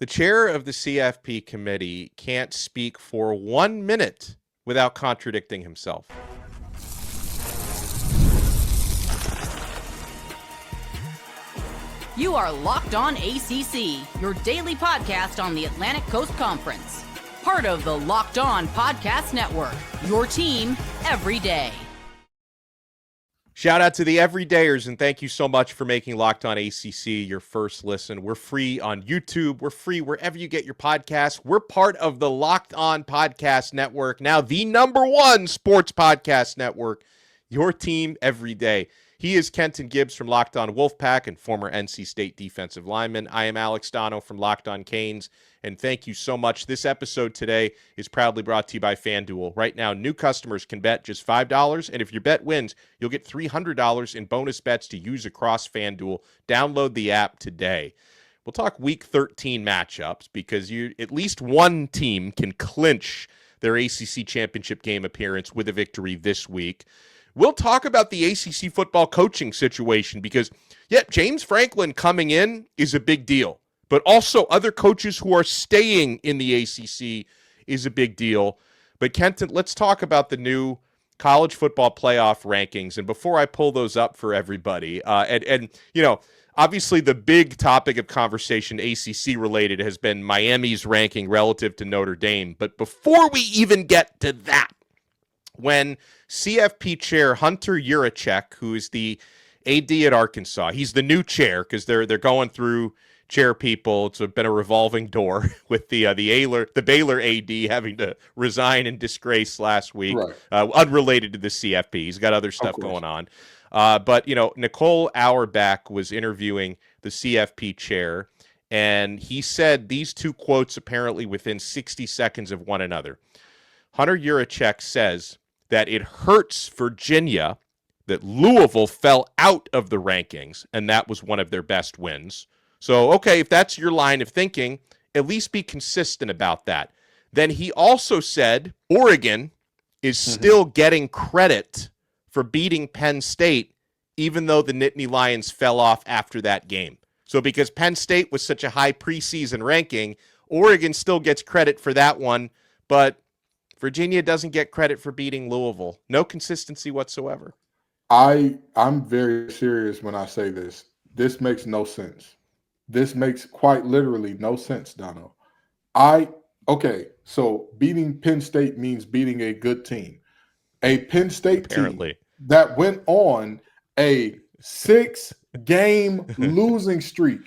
The chair of the CFP committee can't speak for 1 minute without contradicting himself. You are Locked On ACC, your daily podcast on the Atlantic Coast Conference. Part of the Locked On Podcast Network, your team every day. Shout out to the everydayers, and thank you so much for making Locked On ACC your first listen. We're free on YouTube. We're free wherever you get your podcasts. We're part of the Locked On Podcast Network, now the #1 sports podcast network, your team every day. He is Kenton Gibbs from Locked On Wolfpack and former NC State defensive lineman. I am Alex Donno from Locked On Canes, and thank you so much. This episode today is proudly brought to you by FanDuel. Right now, new customers can bet just $5, and if your bet wins, you'll get $300 in bonus bets to use across FanDuel. Download the app today. We'll talk Week 13 matchups because at least one team can clinch their ACC championship game appearance with a victory this week. We'll talk about the ACC football coaching situation because, James Franklin coming in is a big deal, but also other coaches who are staying in the ACC is a big deal. But Kenton, let's talk about the new college football playoff rankings. And before I pull those up for everybody, obviously the big topic of conversation ACC related has been Miami's ranking relative to Notre Dame. But before we even get to that, when CFP chair Hunter Yuricheck, who is the AD at Arkansas, he's the new chair because they're going through chair people. It's been a revolving door with the Baylor AD having to resign in disgrace last week, right. Unrelated to the CFP. He's got other stuff going on. But Nicole Auerbach was interviewing the CFP chair, and he said these two quotes apparently within 60 seconds of one another. Hunter Yuricheck says that it hurts Virginia that Louisville fell out of the rankings, and that was one of their best wins. So, okay, if that's your line of thinking, at least be consistent about that. Then he also said Oregon is still getting credit for beating Penn State, even though the Nittany Lions fell off after that game. So because Penn State was such a high preseason ranking, Oregon still gets credit for that one, but Virginia doesn't get credit for beating Louisville. No consistency whatsoever. I'm very serious when I say this. This makes no sense. This makes quite literally no sense, Donno. So beating Penn State means beating a good team. A Penn State team that went on a 6-game losing streak,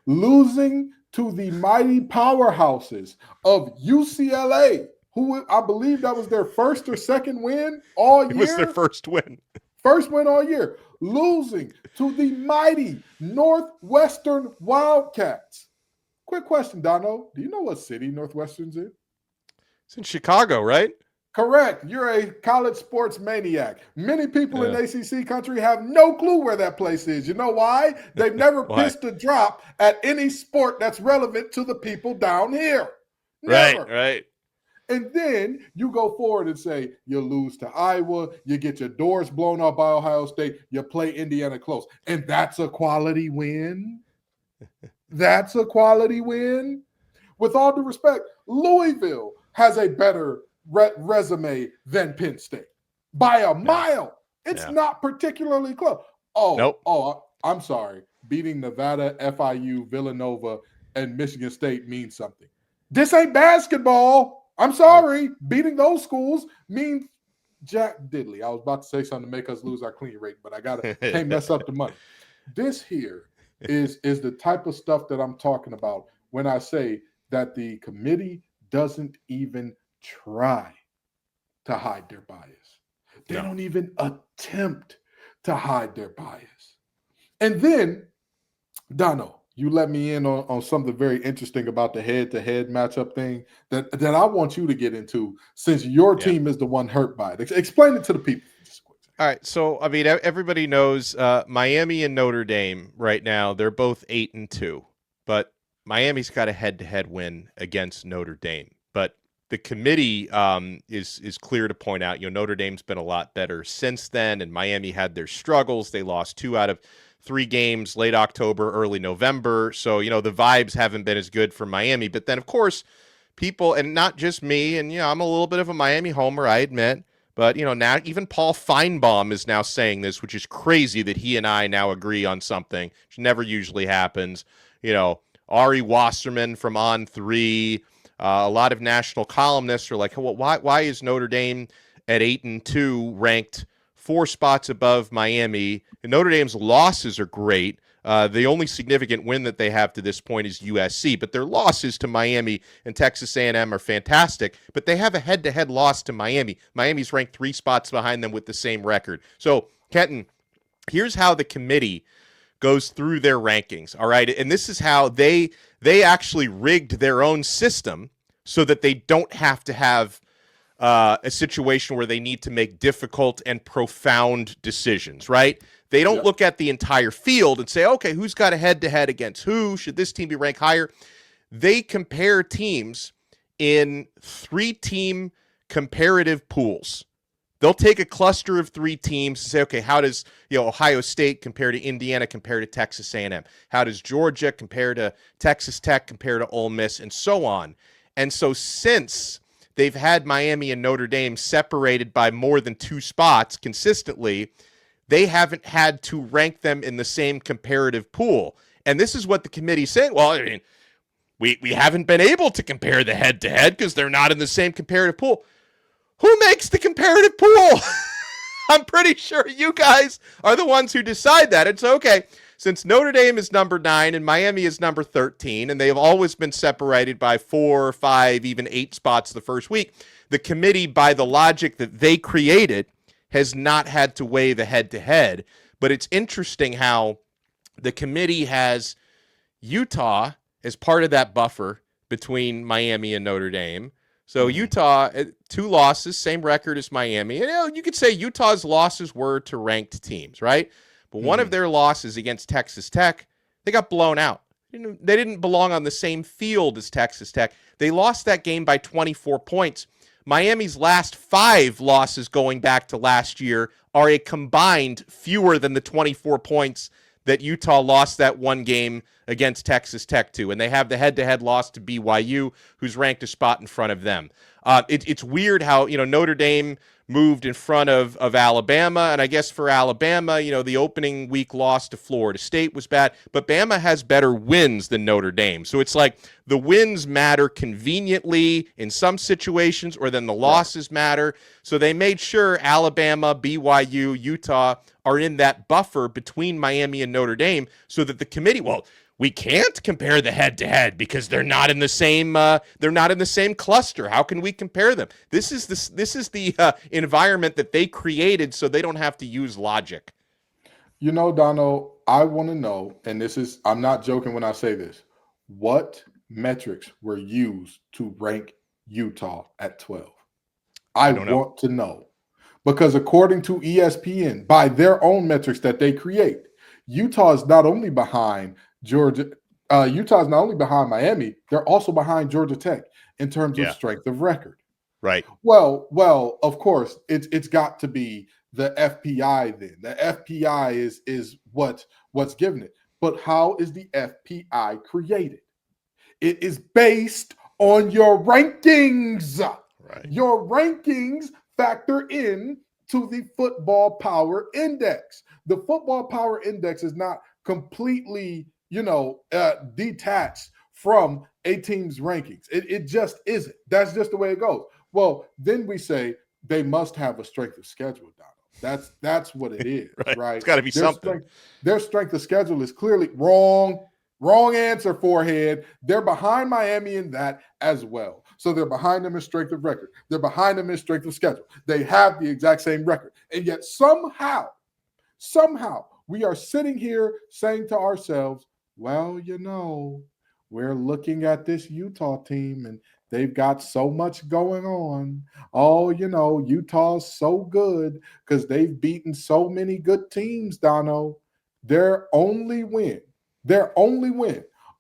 losing to the mighty powerhouses of UCLA, who I believe that was their first or second win all year. It was their first win. First win all year. Losing to the mighty Northwestern Wildcats. Quick question, Donno. Do you know what city Northwestern's in? It's in Chicago, right? Correct. You're a college sports maniac. Many people in ACC country have no clue where that place is. You know why? They've never pitched a drop at any sport that's relevant to the people down here. Never. Right. And then you go forward and say you lose to Iowa, you get your doors blown off by Ohio State, you play Indiana close. And that's a quality win. That's a quality win. With all due respect, Louisville has a better resume than Penn State by a mile. It's not particularly close. I'm sorry. Beating Nevada, FIU, Villanova, and Michigan State means something. This ain't basketball. I'm sorry. Beating those schools means Jack Diddley. I was about to say something to make us lose our clean rate, but I can't mess up the money. This here is the type of stuff that I'm talking about when I say that the committee doesn't even try to hide their bias. They don't even attempt to hide their bias. And then, Donno, you let me in on something very interesting about the head-to-head matchup thing that I want you to get into since your team is the one hurt by it. Explain it to the people. All right, so, everybody knows Miami and Notre Dame right now, they're both 8-2, but Miami's got a head-to-head win against Notre Dame. But the committee is clear to point out, Notre Dame's been a lot better since then, and Miami had their struggles. They lost 2 out of 3 games late October, early November. So, the vibes haven't been as good for Miami. But then, of course, people, and not just me, and, I'm a little bit of a Miami homer, I admit. But, now even Paul Feinbaum is now saying this, which is crazy that he and I now agree on something, which never usually happens. Ari Wasserman from On3, a lot of national columnists are like, well, why is Notre Dame at 8-2 ranked 4 spots above Miami? And Notre Dame's losses are great. The only significant win that they have to this point is USC, but their losses to Miami and Texas A&M are fantastic. But they have a head-to-head loss to Miami. Miami's ranked 3 spots behind them with the same record. So, Kenton, here's how the committee goes through their rankings, all right? And this is how they actually rigged their own system so that they don't have to have a situation where they need to make difficult and profound decisions, right? They don't look at the entire field and say, okay, who's got a head-to-head against who? Should this team be ranked higher? They compare teams in 3-team comparative pools. They'll take a cluster of 3 teams and say, okay, how does Ohio State compare to Indiana, compare to Texas A&M? How does Georgia compare to Texas Tech, compare to Ole Miss, and so on? And so since they've had Miami and Notre Dame separated by more than 2 spots consistently, they haven't had to rank them in the same comparative pool. And this is what the committee's saying. Well, I mean, we haven't been able to compare the head-to-head because they're not in the same comparative pool. Who makes the comparative pool? I'm pretty sure you guys are the ones who decide that. It's okay. Since Notre Dame is number 9 and Miami is number 13, and they have always been separated by 4, 5, even 8 spots the first week, the committee, by the logic that they created, has not had to weigh the head-to-head. But it's interesting how the committee has Utah as part of that buffer between Miami and Notre Dame. So Utah, 2 losses, same record as Miami. And, you could say Utah's losses were to ranked teams, right? But one of their losses against Texas Tech, they got blown out. They didn't belong on the same field as Texas Tech. They lost that game by 24 points. Miami's last 5 losses going back to last year are a combined fewer than the 24 points that Utah lost that one game against Texas Tech to. And they have the head-to-head loss to BYU, who's ranked a spot in front of them. It's weird how, Notre Dame moved in front of Alabama. And I guess for Alabama, the opening week loss to Florida State was bad. But Bama has better wins than Notre Dame. So it's like the wins matter conveniently in some situations, or then the losses matter. So they made sure Alabama, BYU, Utah are in that buffer between Miami and Notre Dame so that the committee, we can't compare the head-to-head because they're not in the same cluster. How can we compare them? This is the environment that they created so they don't have to use logic. Donno, I want to know, and I'm not joking when I say this, what metrics were used to rank Utah at 12? I want to know. Because according to ESPN, by their own metrics that they create, Utah is not only behind Utah is not only behind Miami, they're also behind Georgia Tech in terms of strength of record. Right. Well, of course, it's got to be the FPI then. The FPI is what's given it. But how is the FPI created? It is based on your rankings. Right. Your rankings factor in to the football power index. The football power index is not completely detached from a team's rankings. It just isn't. That's just the way it goes. Well, then we say they must have a strength of schedule, Donald. That's what it is, right? It's got to be something. Their strength of schedule is clearly wrong. Wrong answer, forehead. They're behind Miami in that as well. So they're behind them in strength of record. They're behind them in strength of schedule. They have the exact same record. And yet somehow, we are sitting here saying to ourselves, well, we're looking at this Utah team and they've got so much going on. Oh, Utah's so good because they've beaten so many good teams, Donno. Their only win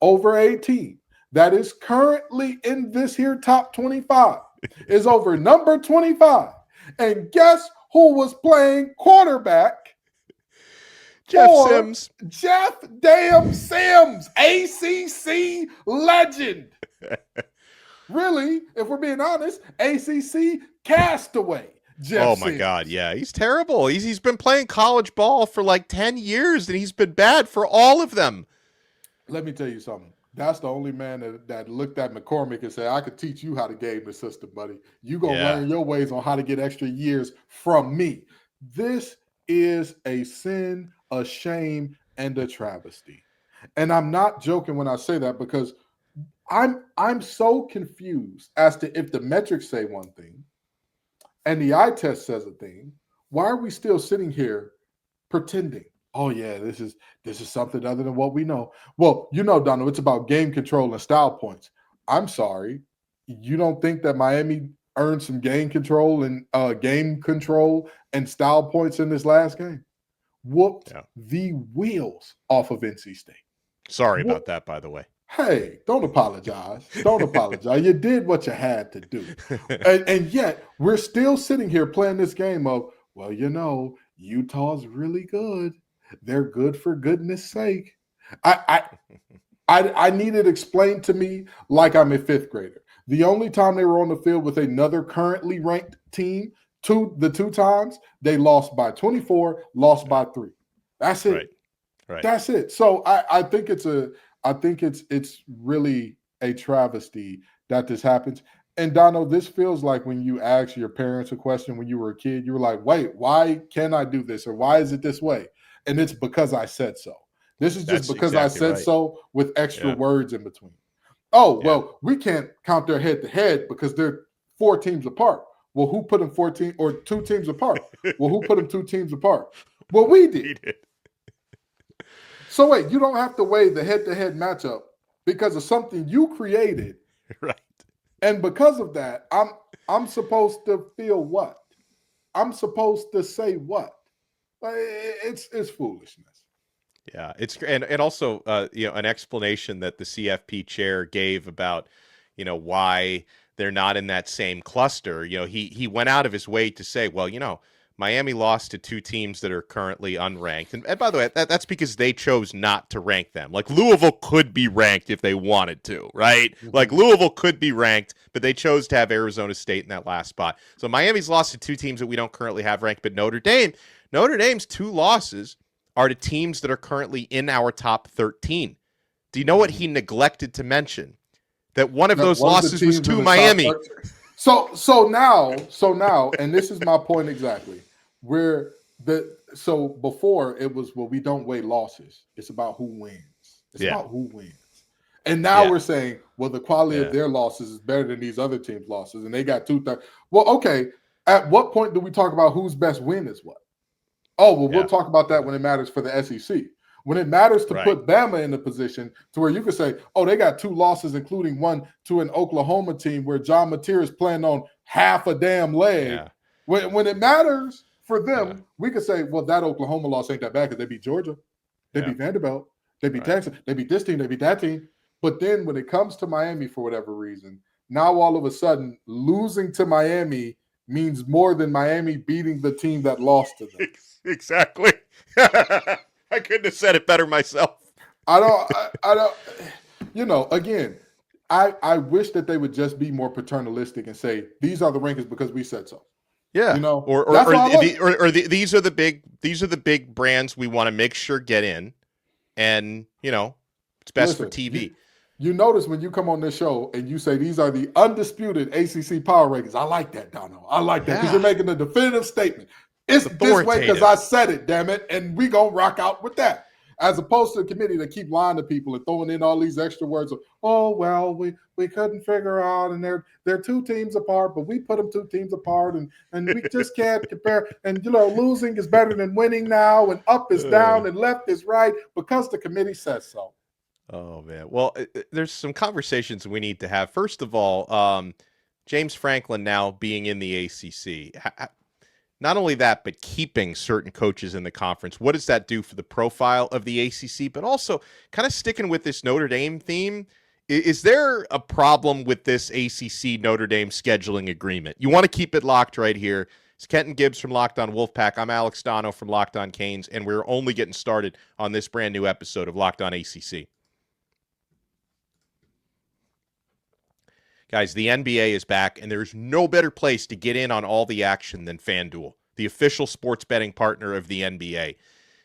over a team that is currently in this here top 25 is over number 25. And guess who was playing quarterback Jeff or Sims. Jeff damn Sims, ACC legend. Really, if we're being honest, ACC castaway. Jeff Oh my Sims. God, yeah, he's terrible. He's been playing college ball for like 10 years, and he's been bad for all of them. Let me tell you something. That's the only man that looked at McCormick and said, I could teach you how to game the system, buddy. You going to learn your ways on how to get extra years from me. This is a sin, a shame, and a travesty. And I'm not joking when I say that, because I'm so confused as to if the metrics say one thing and the eye test says a thing. Why are we still sitting here pretending? Oh yeah, this is something other than what we know. Well, Donno, it's about game control and style points. I'm sorry, you don't think that Miami earned some game control and style points in this last game? Whooped the wheels off of NC State. Sorry about that, by the way. Hey, don't apologize. Don't apologize. You did what you had to do. And yet we're still sitting here playing this game of, well, Utah's really good. They're good for goodness sake. I need it explained to me like I'm a fifth grader. The only time they were on the field with another currently ranked team, the two times, they lost by 24, lost by 3. That's it. Right. That's it. So I think it's really a travesty that this happens. And Donno, this feels like when you asked your parents a question when you were a kid, you were like, wait, why can't I do this? Or why is it this way? And it's because I said so. This is just because I said so with extra words in between. Oh, well, we can't count their head to head because they're 4 teams apart. Well, who put them 14 or 2 teams apart? Well, who put them 2 teams apart? Well, we did. So wait, you don't have to weigh the head-to-head matchup because of something you created. Right. And because of that, I'm supposed to feel what? I'm supposed to say what? It's foolishness. Yeah, and also an explanation that the CFP chair gave about why they're not in that same cluster. He went out of his way to say, well, Miami lost to 2 teams that are currently unranked. And by the way, that's because they chose not to rank them. Like Louisville could be ranked if they wanted to, right? Mm-hmm. Like Louisville could be ranked, but they chose to have Arizona State in that last spot. So Miami's lost to 2 teams that we don't currently have ranked, but Notre Dame's 2 losses are to teams that are currently in our top 13. Do you know what he neglected to mention? That one of those losses was to Miami. So now, and this is my point exactly. So before it was, well, we don't weigh losses. It's about who wins. It's about who wins. And now we're saying, well, the quality of their losses is better than these other teams' losses, and they got 2/3. Well, okay. At what point do we talk about whose best win is what? Oh, well, we'll talk about that when it matters for the SEC. When it matters to put Bama in a position to where you can say, oh, they got 2 losses, including one to an Oklahoma team where John Mateer is playing on half a damn leg. Yeah. When it matters for them, we could say, well, that Oklahoma loss ain't that bad because they beat Georgia. They beat Vanderbilt. They beat Texas. They beat this team. They beat that team. But then when it comes to Miami, for whatever reason, now all of a sudden losing to Miami means more than Miami beating the team that lost to them. Exactly. I couldn't have said it better myself. I don't, again, I wish that they would just be more paternalistic and say, these are the rankings because we said so. Yeah. These are the big brands we want to make sure get in. And, it's best for TV. You notice when you come on this show and you say these are the undisputed ACC power rankings. I like that, Donno. I like that because you're making a definitive statement. It's this way because I said it, damn it, and we gonna rock out with that. As opposed to the committee that keep lying to people and throwing in all these extra words of, oh, well, we couldn't figure out, and they're 2 teams apart, but we put them 2 teams apart, and we just can't compare. And, losing is better than winning now, and up is down, and left is right, because the committee says so. Oh, man. Well, there's some conversations we need to have. First of all, James Franklin now being in the ACC. Not only that, but keeping certain coaches in the conference. What does that do for the profile of the ACC? But also kind of sticking with this Notre Dame theme, is there a problem with this ACC Notre Dame scheduling agreement? You want to keep it locked right here. It's Kenton Gibbs from Locked On Wolfpack. I'm Alex Donno from Locked On Canes, and we're only getting started on this brand new episode of Locked On ACC. Guys, the NBA is back, and there's no better place to get in on all the action than FanDuel, the official sports betting partner of the NBA.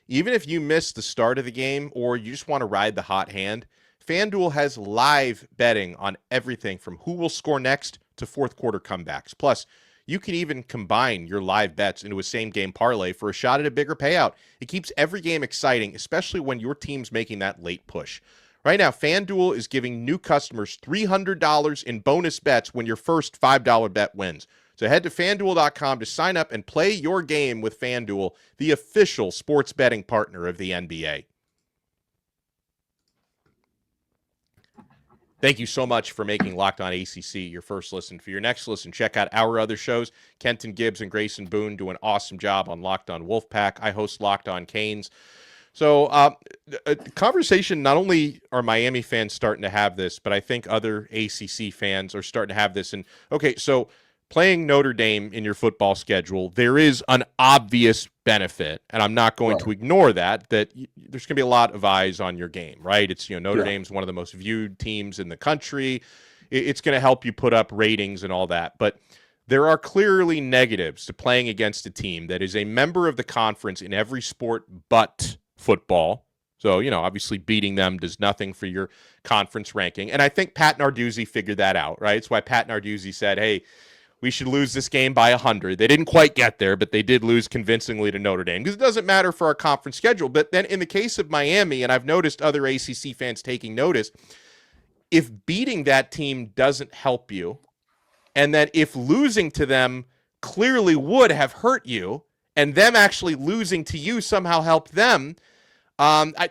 Even if you miss the start of the game or you just want to ride the hot hand, FanDuel has live betting on everything from who will score next to fourth quarter comebacks. Plus, you can even combine your live bets into a same-game parlay for a shot at a bigger payout. It keeps every game exciting, especially when your team's making that late push. Right now, FanDuel is giving new customers $300 in bonus bets when your first $5 bet wins. So head to FanDuel.com to sign up and play your game with FanDuel, the official sports betting partner of the NBA. Thank you so much for making Locked On ACC your first listen. For your next listen, check out our other shows. Kenton Gibbs and Grayson Boone do an awesome job on Locked On Wolfpack. I host Locked On Canes. So a conversation, not only are Miami fans starting to have this, but I think other ACC fans are starting to have this. And okay, so playing Notre Dame in your football schedule, there is an obvious benefit, and I'm not going to ignore that there's going to be a lot of eyes on your game, right? It's, Notre Dame's one of the most viewed teams in the country. It's going to help you put up ratings and all that. But there are clearly negatives to playing against a team that is a member of the conference in every sport but football. So, obviously beating them does nothing for your conference ranking. And I think Pat Narduzzi figured that out, right? It's why Pat Narduzzi said, hey, we should lose this game by 100. They didn't quite get there, but they did lose convincingly to Notre Dame because it doesn't matter for our conference schedule. But then in the case of Miami, and I've noticed other ACC fans taking notice, if beating that team doesn't help you, and then if losing to them clearly would have hurt you, and them actually losing to you somehow helped them, a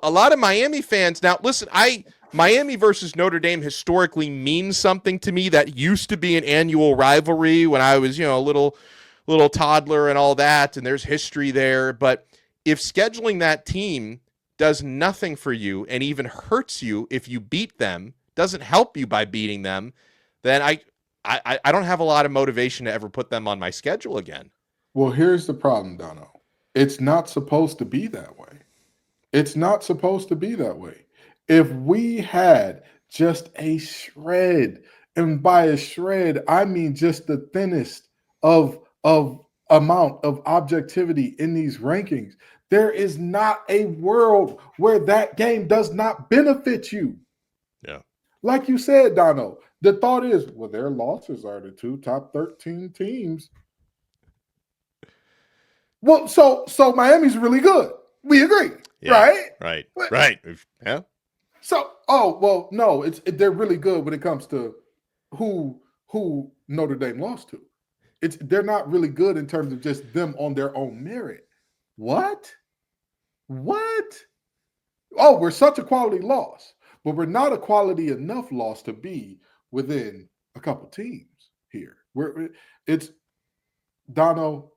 lot of Miami fans. Now, listen, Miami versus Notre Dame historically means something to me. That used to be an annual rivalry when I was, a little toddler and all that, and there's history there. But if scheduling that team does nothing for you and even hurts you if you beat them, doesn't help you by beating them, then I don't have a lot of motivation to ever put them on my schedule again. Well, here's the problem, Donno. It's not supposed to be that way. It's not supposed to be that way. If we had just a shred, and by a shred, I mean just the thinnest of amount of objectivity in these rankings, there is not a world where that game does not benefit you. Yeah. Like you said, Donno, the thought is, well, their losses are the two top 13 teams. Well, so Miami's really good. We agree, right? Right. Yeah. So, no, they're really good when it comes to who Notre Dame lost to. They're not really good in terms of just them on their own merit. What? Oh, we're such a quality loss, but we're not a quality enough loss to be within a couple teams here. It's Donno.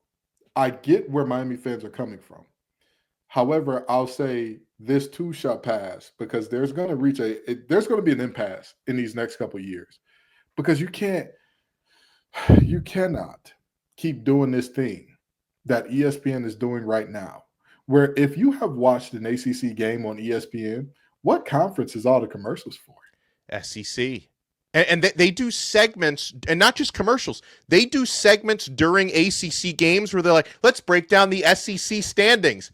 I get where Miami fans are coming from. However, I'll say this too shall pass because there's going to be an impasse in these next couple of years because you cannot keep doing this thing that ESPN is doing right now, where if you have watched an ACC game on ESPN, what conference is all the commercials for? SEC. And they do segments, and not just commercials. They do segments during ACC games where they're like, let's break down the SEC standings.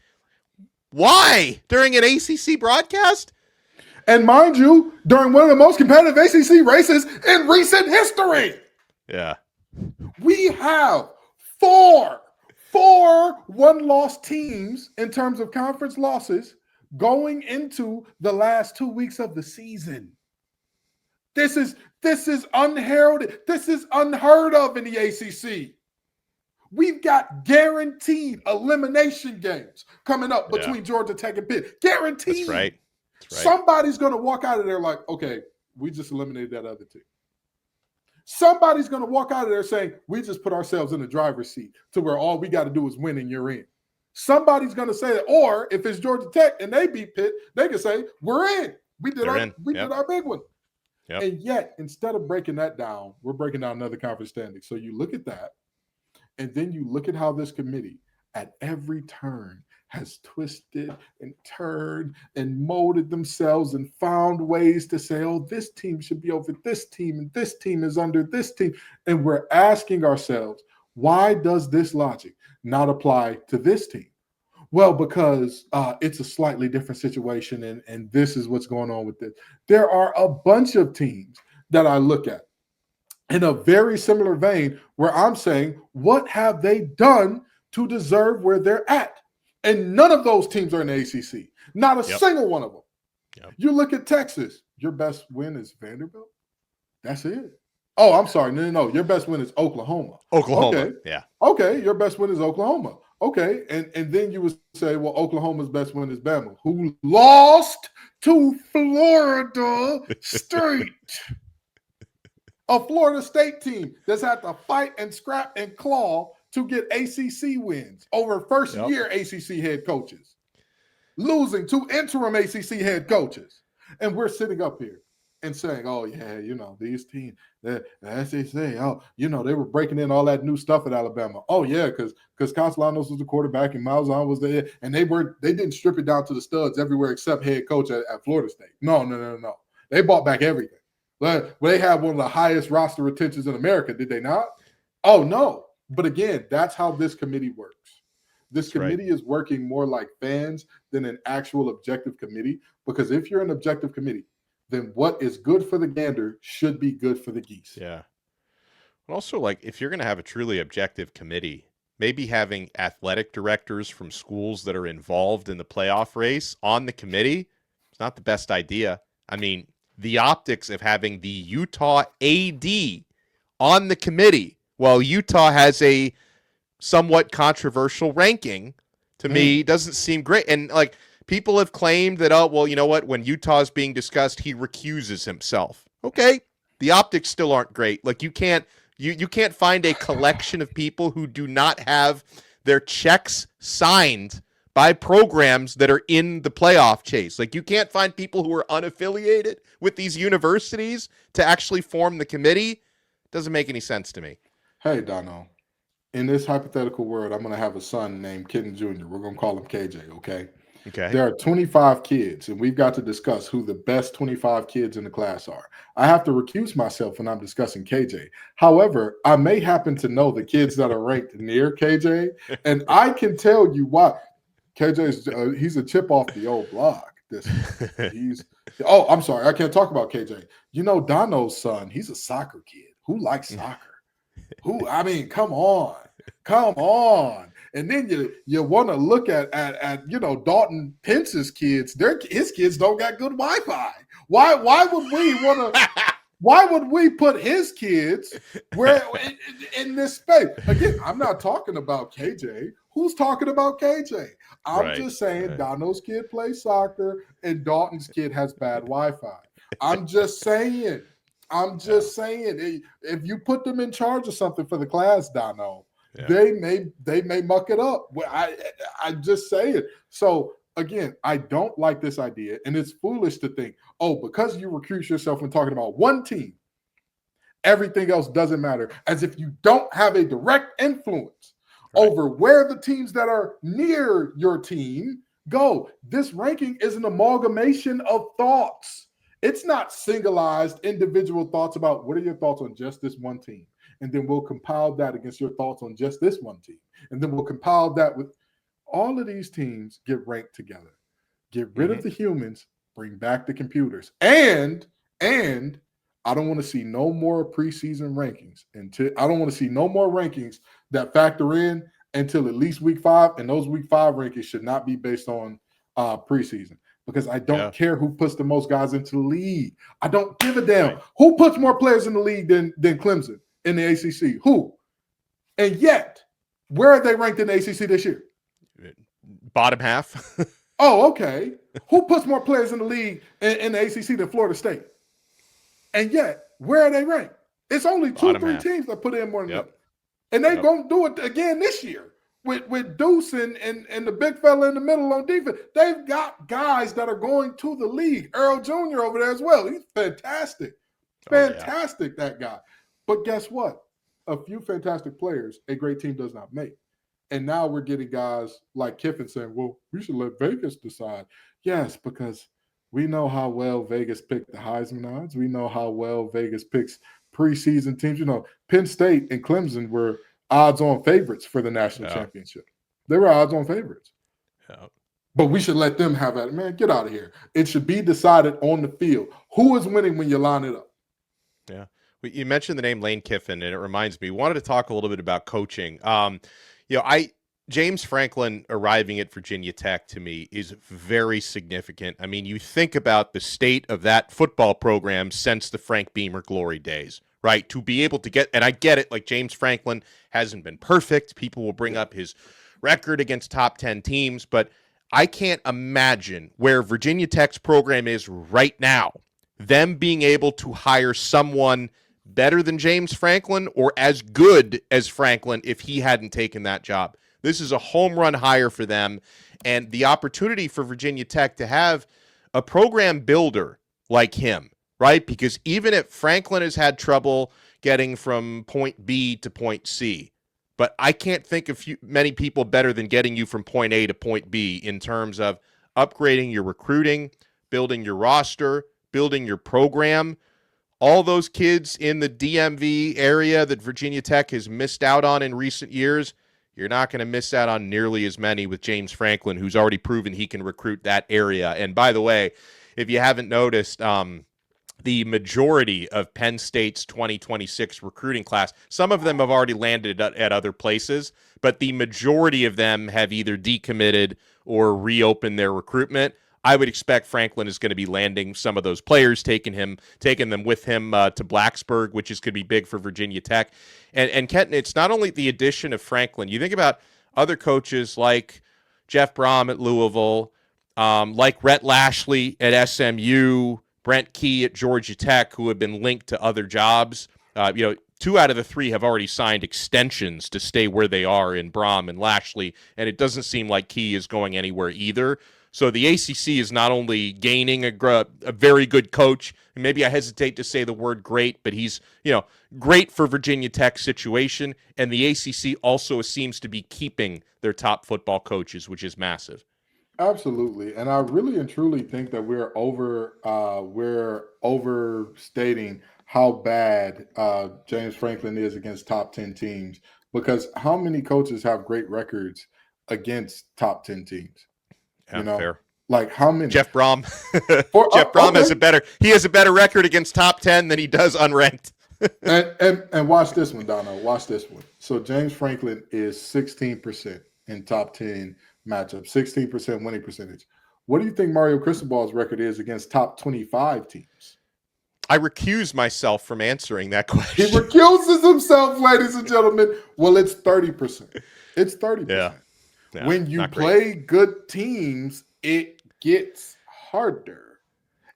Why? During an ACC broadcast? And mind you, during one of the most competitive ACC races in recent history. Yeah. We have four one-loss teams in terms of conference losses going into the last 2 weeks of the season. This is unheralded. This is unheard of in the ACC. We've got guaranteed elimination games coming up between Georgia Tech and Pitt. Guaranteed. That's right. Somebody's going to walk out of there like, okay, we just eliminated that other team. Somebody's going to walk out of there saying, we just put ourselves in the driver's seat to where all we got to do is win and you're in. Somebody's going to say that. Or if it's Georgia Tech and they beat Pitt, they can say, we're in. We did our big one. Yep. And yet, instead of breaking that down, we're breaking down another conference standing. So you look at that, And then you look at how this committee at every turn has twisted and turned and molded themselves and found ways to say, oh, this team should be over this team and this team is under this team. And we're asking ourselves, why does this logic not apply to this team? Well, because it's a slightly different situation, and this is what's going on with this. There are a bunch of teams that I look at in a very similar vein where I'm saying, what have they done to deserve where they're at? And none of those teams are in the ACC. Not a single one of them. Yep. You look at Texas, your best win is Vanderbilt. That's it. Oh, I'm sorry. No. Your best win is Oklahoma. Okay. Yeah. Okay. Your best win is Oklahoma. Okay. And then you would say, well, Oklahoma's best win is Bama, who lost to Florida State. A Florida State team that's had to fight and scrap and claw to get ACC wins over first-year ACC head coaches, losing to interim ACC head coaches. And we're sitting up here and saying, oh, yeah, these teams, the SEC, they were breaking in all that new stuff at Alabama. Oh, yeah, because Castellanos was the quarterback and Malzahn was there, and they didn't strip it down to the studs everywhere except head coach at Florida State. No. They bought back everything. But they had one of the highest roster retentions in America, did they not? Oh, no. But again, that's how this committee works. This committee is working more like fans than an actual objective committee, because if you're an objective committee, then what is good for the gander should be good for the geese. Yeah. And also, like, if you're going to have a truly objective committee, maybe having athletic directors from schools that are involved in the playoff race on the committee is not the best idea. I mean, the optics of having the Utah AD on the committee, while Utah has a somewhat controversial ranking, to me, doesn't seem great. And like, people have claimed that, oh, well, you know what? When Utah is being discussed, he recuses himself. Okay, the optics still aren't great. Like, you can't find a collection of people who do not have their checks signed by programs that are in the playoff chase. Like, you can't find people who are unaffiliated with these universities to actually form the committee. Doesn't make any sense to me. Hey, Donno, in this hypothetical world, I'm going to have a son named Kenton Jr. We're going to call him KJ, okay? Okay. There are 25 kids, and we've got to discuss who the best 25 kids in the class are. I have to recuse myself when I'm discussing KJ. However, I may happen to know the kids that are ranked near KJ, and I can tell you why. KJ's he's a chip off the old block. I'm sorry, I can't talk about KJ. Donno's son, he's a soccer kid. Who likes soccer? Come on. And then you want to look at Dalton Pence's kids. His kids don't got good Wi-Fi. Why would we put his kids where in this space? Again, I'm not talking about KJ. Who's talking about KJ? I'm just saying Donno's kid plays soccer and Dalton's kid has bad Wi-Fi. I'm just saying. If you put them in charge of something for the class, Donno, they may muck it up. I just say it. So again, I don't like this idea, and it's foolish to think, oh, because you recuse yourself when talking about one team, everything else doesn't matter, as if you don't have a direct influence over where the teams that are near your team go. This ranking is an amalgamation of thoughts. It's not singleized individual thoughts about what are your thoughts on just this one team. And then we'll compile that against your thoughts on just this one team. And then we'll compile that with all of these teams get ranked together. Get rid of the humans, bring back the computers. And I don't want to see no more preseason rankings. I don't want to see no more rankings that factor in until at least week 5. And those week 5 rankings should not be based on preseason. Because I don't care who puts the most guys into the league. I don't give a damn. Who puts more players in the league than Clemson in the ACC? Who? And yet, where are they ranked in the ACC this year? Bottom half. Oh, okay. Who puts more players in the league in the ACC than Florida State? And yet, where are they ranked? It's only 2-3 teams that put in more than them. And they're going to do it again this year. With Deuce and the big fella in the middle on defense. They've got guys that are going to the league. Earl Jr. over there as well. He's fantastic. That guy. But guess what? a few fantastic players a great team does not make. And now we're getting guys like Kiffin saying, well, we should let Vegas decide. Yes, because we know how well Vegas picked the Heisman odds. We know how well Vegas picks preseason teams. Penn State and Clemson were odds-on favorites for the national championship. They were odds-on favorites. Yeah. But we should let them have that. Man, get out of here. It should be decided on the field. Who is winning when you line it up? Yeah. You mentioned the name Lane Kiffin, and it reminds me, we wanted to talk a little bit about coaching. James Franklin arriving at Virginia Tech to me is very significant. I mean, you think about the state of that football program since the Frank Beamer glory days, right? To be able to get, and I get it, like James Franklin hasn't been perfect. People will bring up his record against top 10 teams, but I can't imagine where Virginia Tech's program is right now, them being able to hire someone better than James Franklin or as good as Franklin if he hadn't taken that job. This is a home run hire for them, and the opportunity for Virginia Tech to have a program builder like him, right? Because even if Franklin has had trouble getting from point B to point C, but I can't think of many people better than getting you from point A to point B in terms of upgrading your recruiting, building your roster, building your program. All those kids in the DMV area that Virginia Tech has missed out on in recent years, you're not going to miss out on nearly as many with James Franklin, who's already proven he can recruit that area. And by the way, if you haven't noticed, the majority of Penn State's 2026 recruiting class, some of them have already landed at other places, but the majority of them have either decommitted or reopened their recruitment. I would expect Franklin is going to be landing some of those players, taking them with him to Blacksburg, which is going to be big for Virginia Tech. And Kenton, it's not only the addition of Franklin. You think about other coaches like Jeff Brohm at Louisville, like Rhett Lashlee at SMU, Brent Key at Georgia Tech, who have been linked to other jobs. 2 out of the 3 have already signed extensions to stay where they are in Brohm and Lashlee, and it doesn't seem like Key is going anywhere either. So the ACC is not only gaining a very good coach, and maybe I hesitate to say the word great, but he's great for Virginia Tech's situation, and the ACC also seems to be keeping their top football coaches, which is massive. Absolutely, and I really and truly think that we're overstating how bad James Franklin is against top 10 teams, because how many coaches have great records against top 10 teams? Yeah, fair. Like how many? Jeff Brohm. Jeff Brohm has a better record against top 10 than he does unranked. and watch this one, Donno. Watch this one. So James Franklin is 16% in top 10 matchups, 16% winning percentage. What do you think Mario Cristobal's record is against top 25 teams? I recuse myself from answering that question. He recuses himself, ladies and gentlemen. Well, it's 30%. It's 30%. Yeah. No, when you play good teams, it gets harder.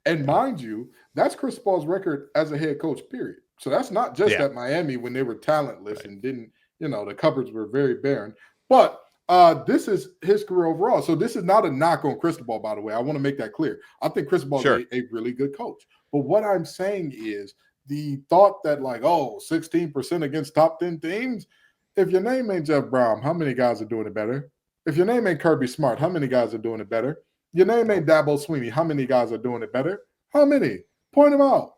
And mind you, that's Cristobal's record as a head coach, period. So that's not just at Miami when they were talentless and didn't, the cupboards were very barren. But this is his career overall. So this is not a knock on Cristobal, by the way. I want to make that clear. I think Cristobal is a really good coach. But what I'm saying is the thought that 16% against top 10 teams, if your name ain't Jeff Brohm, how many guys are doing it better? If your name ain't Kirby Smart, how many guys are doing it better? Your name ain't Dabo Swinney, how many guys are doing it better? How many? Point them out.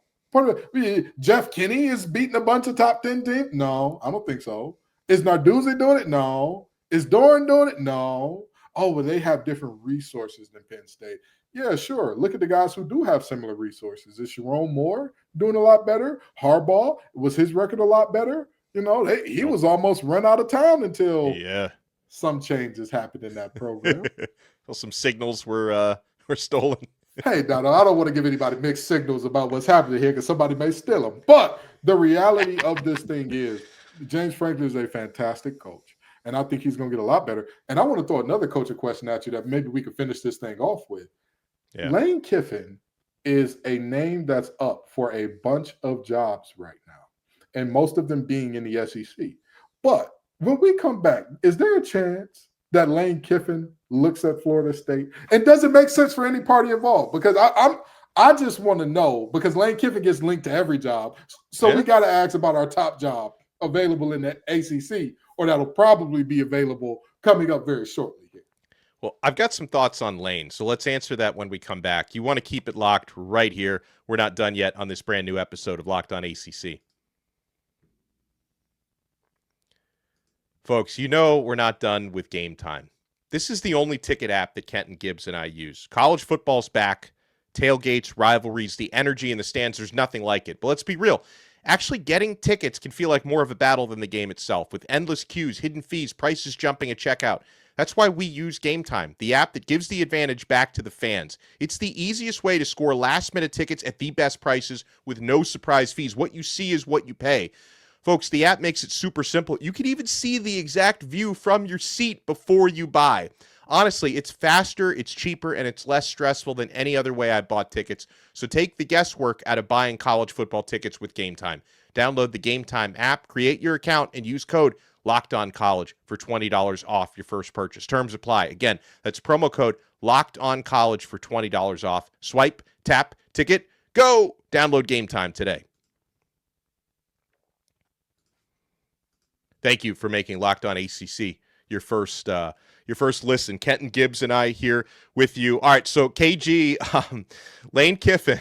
Jeff Kinney is beating a bunch of top 10 teams? No, I don't think so. Is Narduzzi doing it? No. Is Doran doing it? No. Oh, well, they have different resources than Penn State. Yeah, sure. Look at the guys who do have similar resources. Is Sharon Moore doing a lot better? Harbaugh, was his record a lot better? He was almost run out of town until some changes happened in that program. Well, some signals were stolen. Hey, Donald, I don't want to give anybody mixed signals about what's happening here because somebody may steal them. But the reality of this thing is James Franklin is a fantastic coach, and I think he's going to get a lot better. And I want to throw another coaching question at you that maybe we can finish this thing off with. Yeah. Lane Kiffin is a name that's up for a bunch of jobs right now, and most of them being in the SEC. But when we come back, is there a chance that Lane Kiffin looks at Florida State? And does it make sense for any party involved? Because I just want to know, because Lane Kiffin gets linked to every job. So we got to ask about our top job available in the ACC, or that'll probably be available coming up very shortly here. Well, I've got some thoughts on Lane, so let's answer that when we come back. You want to keep it locked right here. We're not done yet on this brand new episode of Locked On ACC. Folks, you know we're not done with Game Time. This is the only ticket app that Kenton Gibbs and I use. College football's back. Tailgates, rivalries, the energy in the stands, there's nothing like it. But let's be real. Actually getting tickets can feel like more of a battle than the game itself, with endless queues, hidden fees, prices jumping at checkout. That's why we use Game Time, the app that gives the advantage back to the fans. It's the easiest way to score last-minute tickets at the best prices with no surprise fees. What you see is what you pay. Folks, the app makes it super simple. You can even see the exact view from your seat before you buy. Honestly, it's faster, it's cheaper, and it's less stressful than any other way I bought tickets. So take the guesswork out of buying college football tickets with Game Time. Download the Game Time app, create your account, and use code LOCKEDONCollege for $20 off your first purchase. Terms apply. Again, that's promo code LOCKEDONCollege for $20 off. Swipe, tap, ticket, go! Download Game Time today. Thank you for making Locked On ACC your first listen. Kenton Gibbs and I here with you. All right, so KG, Lane Kiffin.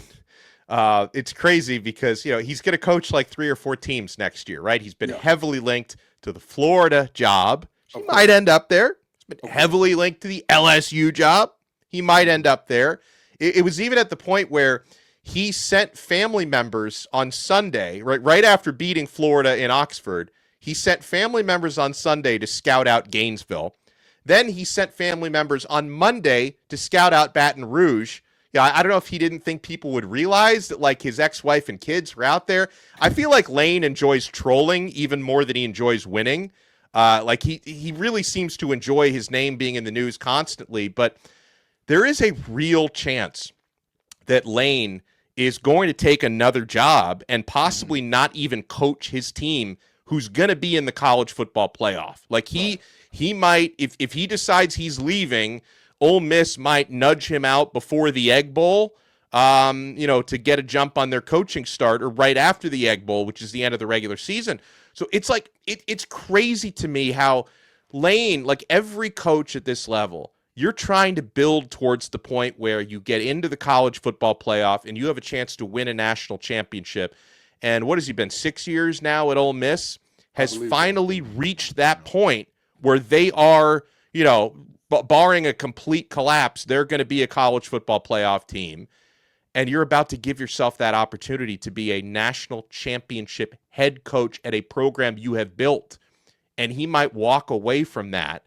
It's crazy because he's going to coach like 3 or 4 teams next year, right? He's been heavily linked to the Florida job. He might end up there. He's been heavily linked to the LSU job. He might end up there. It was even at the point where he sent family members on Sunday, right after beating Florida in Oxford. He sent family members on Sunday to scout out Gainesville. Then he sent family members on Monday to scout out Baton Rouge. I don't know if he didn't think people would realize that like his ex-wife and kids were out there. I feel like Lane enjoys trolling even more than he enjoys winning. Like he really seems to enjoy his name being in the news constantly, but there is a real chance that Lane is going to take another job and possibly not even coach his team who's going to be in the college football playoff. Like he might, if he decides he's leaving, Ole Miss might nudge him out before the Egg Bowl, to get a jump on their coaching start, or right after the Egg Bowl, which is the end of the regular season. So it's like, it's crazy to me how Lane, like every coach at this level, you're trying to build towards the point where you get into the college football playoff and you have a chance to win a national championship. And what has he been, 6 years now at Ole Miss? Has finally reached that point where they are, barring a complete collapse, they're going to be a college football playoff team. And you're about to give yourself that opportunity to be a national championship head coach at a program you have built. And he might walk away from that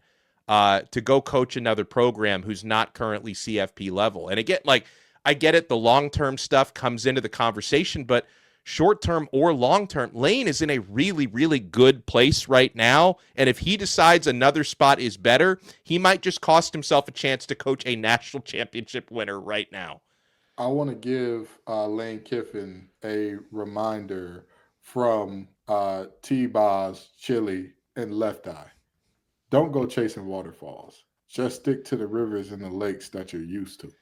to go coach another program who's not currently CFP level. And again, like, I get it, the long-term stuff comes into the conversation, but short-term or long-term, Lane is in a really, really good place right now. And if he decides another spot is better, he might just cost himself a chance to coach a national championship winner right now. I want to give Lane Kiffin a reminder from T-Boz, Chili, and Left Eye. Don't go chasing waterfalls. Just stick to the rivers and the lakes that you're used to.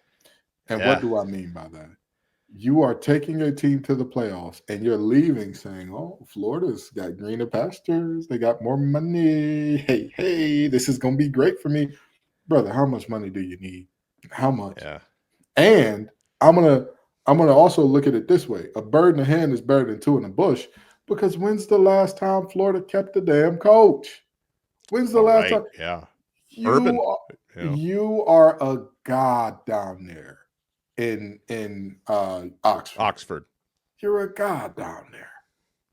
And what do I mean by that? You are taking your team to the playoffs and you're leaving saying, oh, Florida's got greener pastures. They got more money. Hey, this is going to be great for me. Brother, how much money do you need? How much? Yeah. And I'm going to also look at it this way. A bird in the hand is better than 2 in the bush, because when's the last time Florida kept a damn coach? When's the last time? Yeah. You are a god down there. In Oxford. You're a god down there.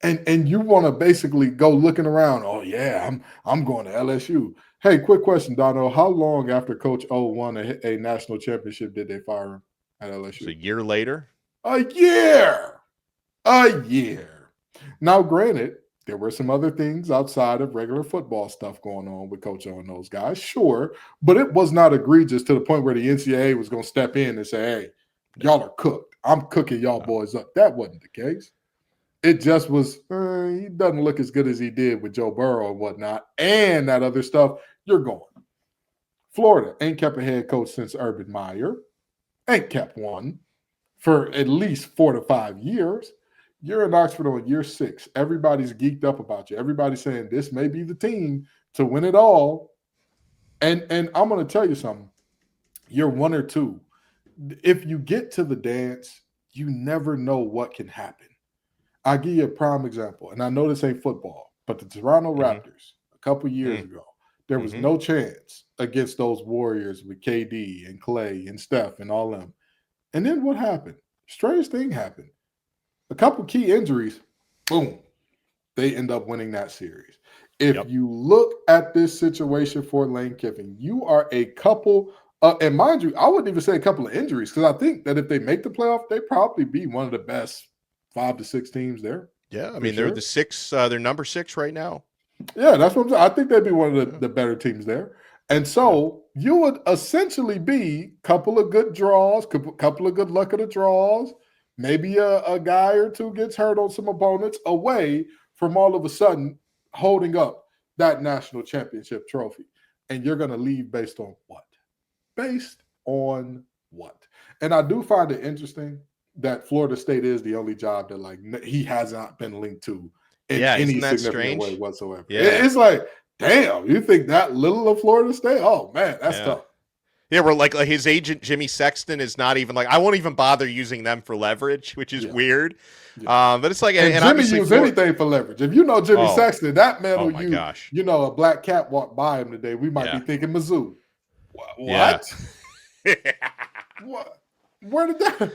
And you want to basically go looking around, oh yeah, I'm going to LSU. Hey, quick question, Donno. How long after Coach O won a national championship did they fire him at LSU? It's a year later? A year. Now, granted, there were some other things outside of regular football stuff going on with Coach O and those guys, sure, but it was not egregious to the point where the NCAA was going to step in and say, hey, y'all are cooked. I'm cooking y'all boys up. That wasn't the case. It just was, he doesn't look as good as he did with Joe Burrow and whatnot, and that other stuff. You're going. Florida ain't kept a head coach since Urban Meyer. Ain't kept one for at least 4 to 5 years. You're in Oxford on year 6. Everybody's geeked up about you. Everybody's saying this may be the team to win it all. And I'm going to tell you something. You're 1 or 2. If you get to the dance, you never know what can happen. I'll give you a prime example. And I know this ain't football, but the Toronto Raptors a couple years ago, there was no chance against those Warriors with KD and Clay and Steph and all them. And then what happened? Strange thing happened. A couple key injuries, boom, they end up winning that series. If you look at this situation for Lane Kiffin, you are a couple and mind you, I wouldn't even say a couple of injuries, because I think that if they make the playoff, they probably be one of the best 5 to 6 teams there. Yeah, I mean, they're the 6, they're number 6 right now. Yeah, that's what I'm saying. I think they'd be one of the better teams there. And so you would essentially be a couple of good draws, couple of good luck of the draws. Maybe a guy or two gets hurt on some opponents away from all of a sudden holding up that national championship trophy. And you're going to leave based on what? Based on what? And I do find it interesting that Florida State is the only job that, like, he has not been linked to in any significant way whatsoever. Yeah. It's like, damn, you think that little of Florida State? Oh, man, that's tough. Yeah, we're like his agent, Jimmy Sexton, is not even like, I won't even bother using them for leverage, which is weird. Yeah. But it's like, and Jimmy use anything for leverage. If you know Jimmy Sexton, that man will use, you know, a black cat walked by him today. We might be thinking Mizzou. What? What? Where did that?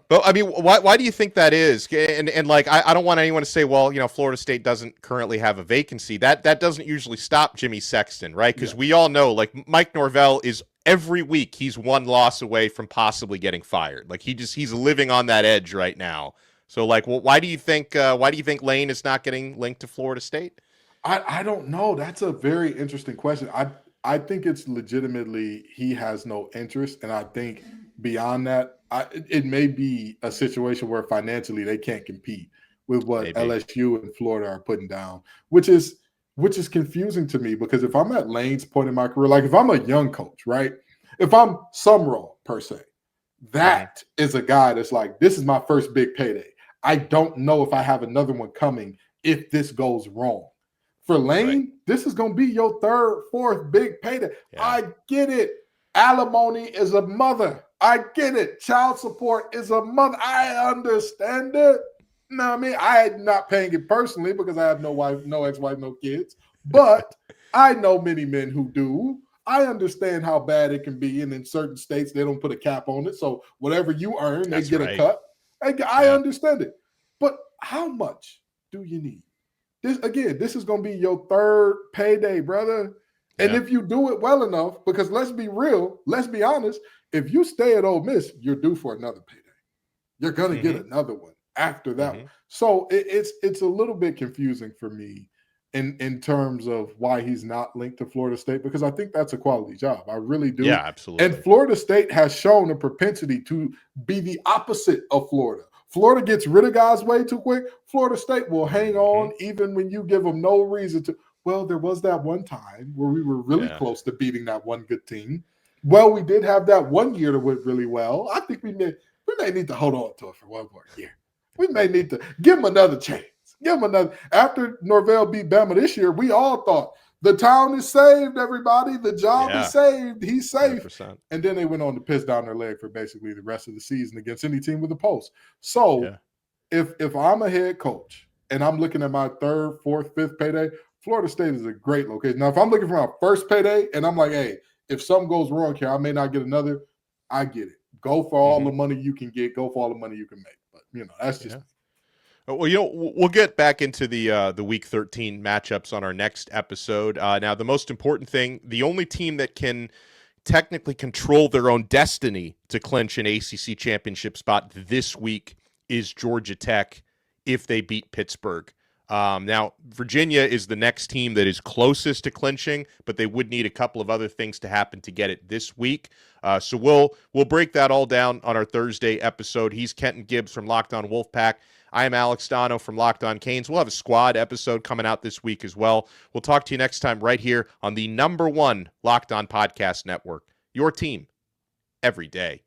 But I mean, why do you think that is? And like, I don't want anyone to say, well, you know, Florida State doesn't currently have a vacancy. That doesn't usually stop Jimmy Sexton, right? Because we all know, like, Mike Norvell is every week he's one loss away from possibly getting fired. Like, he's living on that edge right now. So, like, well, why do you think Lane is not getting linked to Florida State? I don't know. That's a very interesting question. I think it's legitimately he has no interest, and I think beyond that, it may be a situation where financially they can't compete with what LSU and Florida are putting down, which is confusing to me, because if I'm at Lane's point in my career, like if I'm a young coach, right? If I'm Sumrall per se, that is a guy that's like, this is my first big payday. I don't know if I have another one coming if this goes wrong. For Lane, this is going to be your 3rd, 4th big payday. Yeah. I get it. Alimony is a mother. I get it. Child support is a mother. I understand it. No, I mean, I'm not paying it personally because I have no wife, no ex-wife, no kids. But I know many men who do. I understand how bad it can be. And in certain states, they don't put a cap on it. So whatever you earn, they get a cut. I understand it. But how much do you need? This is going to be your 3rd payday, brother. And if you do it well enough, because let's be real, let's be honest, if you stay at Ole Miss, you're due for another payday. You're going to get another one after that one. So it's a little bit confusing for me in terms of why he's not linked to Florida State, because I think that's a quality job. I really do. Yeah, absolutely. And Florida State has shown a propensity to be the opposite of Florida. Florida gets rid of guys way too quick. Florida State will hang on even when you give them no reason to. Well, there was that one time where we were really close to beating that one good team. Well, we did have that one year that went really well. I think we may need to hold on to it for one more year. We may need to give them another chance. Give them another. After Norvell beat Bama this year, we all thought the town is saved, everybody. The job is saved. He's safe. 100%. And then they went on to piss down their leg for basically the rest of the season against any team with a post. So if I'm a head coach and I'm looking at my 3rd, 4th, 5th payday, Florida State is a great location. Now, if I'm looking for my first payday and I'm like, hey, if something goes wrong here, I may not get another, I get it. Go for all the money you can get. Go for all the money you can make. But, you know, that's just Well, you know, we'll get back into the Week 13 matchups on our next episode. Now, the most important thing, the only team that can technically control their own destiny to clinch an ACC championship spot this week is Georgia Tech if they beat Pittsburgh. Now, Virginia is the next team that is closest to clinching, but they would need a couple of other things to happen to get it this week. So we'll break that all down on our Thursday episode. He's Kenton Gibbs from Locked On Wolfpack. I am Alex Donno from Locked On Canes. We'll have a squad episode coming out this week as well. We'll talk to you next time right here on the #1 Locked On Podcast Network. Your team every day.